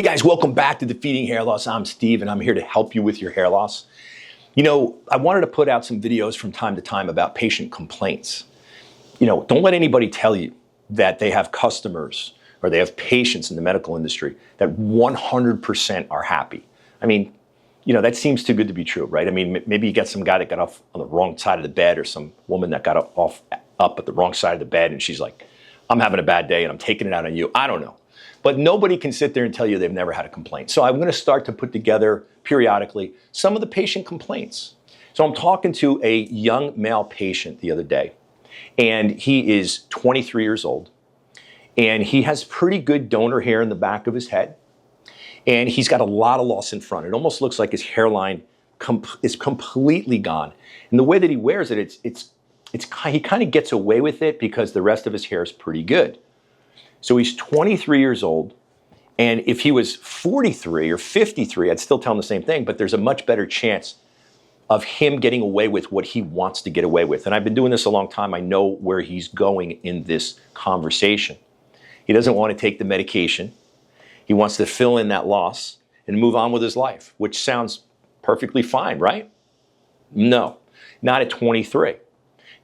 guys, welcome back to Defeating Hair Loss. I'm Steve and I'm here to help you with your hair loss. You know, I wanted to put out some videos from time to time about patient complaints. You know, don't let anybody tell you that they have customers or they have patients in the medical industry that 100% are happy. I mean, you know, that seems too good to be true, right? I mean, maybe you get some guy that got off on the wrong side of the bed or some woman that got up at the wrong side of the bed and she's like, I'm having a bad day and I'm taking it out on you. I don't know. But nobody can sit there and tell you they've never had a complaint. So I'm going to start to put together periodically some of the patient complaints. So I'm talking to a young male patient the other day, and he is 23 years old, and he has pretty good donor hair in the back of his head, and he's got a lot of loss in front. It almost looks like his hairline is completely gone. And the way that he wears it, he kind of gets away with it because the rest of his hair is pretty good. So he's 23 years old, and if he was 43 or 53, I'd still tell him the same thing, but there's a much better chance of him getting away with what he wants to get away with. And I've been doing this a long time. I know where he's going in this conversation. He doesn't want to take the medication. He wants to fill in that loss and move on with his life, which sounds perfectly fine, right? No, not at 23.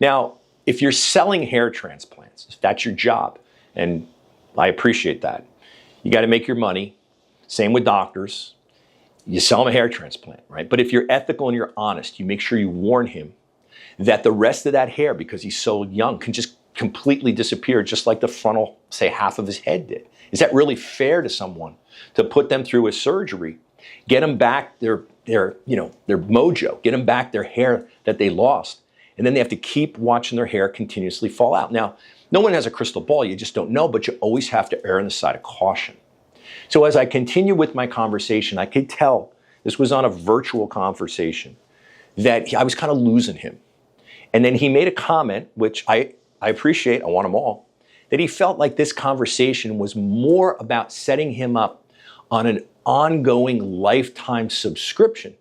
Now, if you're selling hair transplants, if that's your job, and I appreciate that. You got to make your money. Same with doctors. You sell them a hair transplant, right? But if you're ethical and you're honest, you make sure you warn him that the rest of that hair, because he's so young, can just completely disappear, just like the frontal, say, half of his head did. Is that really fair to someone to put them through a surgery, get them back their mojo, get them back their hair that they lost, and then they have to keep watching their hair continuously fall out? Now, no one has a crystal ball, you just don't know, but you always have to err on the side of caution. So as I continue with my conversation, I could tell, this was on a virtual conversation, that I was kind of losing him. And then he made a comment, which I appreciate, I want them all, that he felt like this conversation was more about setting him up on an ongoing lifetime subscription.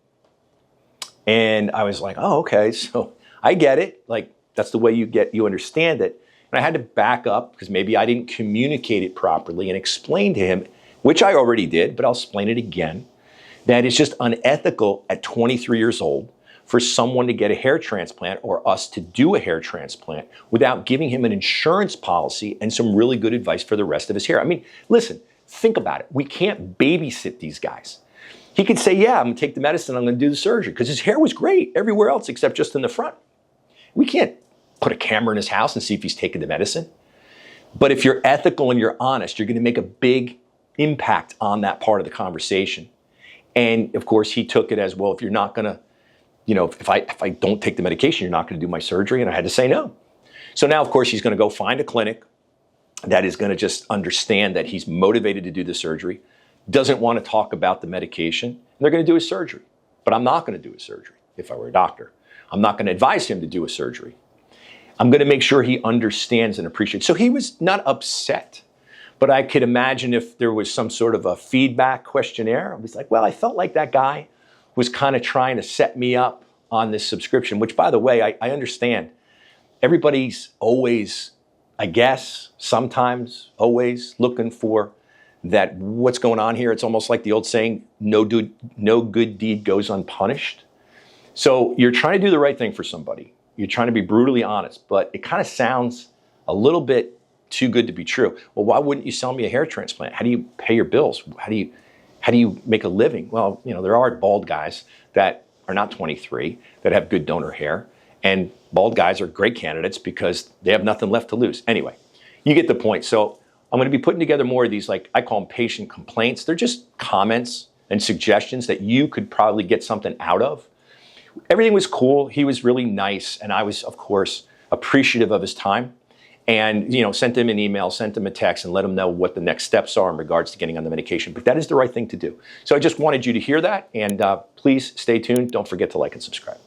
And I was like, oh, okay, so I get it. Like, that's the way you understand it. And I had to back up because maybe I didn't communicate it properly and explain to him, which I already did, but I'll explain it again, that it's just unethical at 23 years old for someone to get a hair transplant or us to do a hair transplant without giving him an insurance policy and some really good advice for the rest of his hair. I mean, listen, think about it. We can't babysit these guys. He could say, yeah, I'm gonna take the medicine, I'm gonna do the surgery, because his hair was great everywhere else except just in the front. We can't put a camera in his house and see if he's taking the medicine. But if you're ethical and you're honest, you're going to make a big impact on that part of the conversation. And of course, he took it as, well, if you're not going to, you know, if I don't take the medication, you're not going to do my surgery. And I had to say no. So now, of course, he's going to go find a clinic that is going to just understand that he's motivated to do the surgery, doesn't want to talk about the medication, and they're going to do his surgery. But I'm not going to do his surgery if I were a doctor. I'm not going to advise him to do a surgery. I'm going to make sure he understands and appreciates. So he was not upset, but I could imagine if there was some sort of a feedback questionnaire. I was like, well, I felt like that guy was kind of trying to set me up on this subscription, which, by the way, I understand. Everybody's always, I guess, sometimes always looking for that what's going on here. It's almost like the old saying, no good deed goes unpunished. So you're trying to do the right thing for somebody. You're trying to be brutally honest, but it kind of sounds a little bit too good to be true. Well, why wouldn't you sell me a hair transplant? How do you pay your bills? How do you make a living? Well, you know, there are bald guys that are not 23 that have good donor hair, and bald guys are great candidates because they have nothing left to lose. Anyway, you get the point. So I'm going to be putting together more of these, like I call them patient complaints. They're just comments and suggestions that you could probably get something out of. Everything was cool. He was really nice. And I was, of course, appreciative of his time. And, you know, sent him an email, sent him a text, and let him know what the next steps are in regards to getting on the medication. But that is the right thing to do. So I just wanted you to hear that. And please stay tuned. Don't forget to like and subscribe.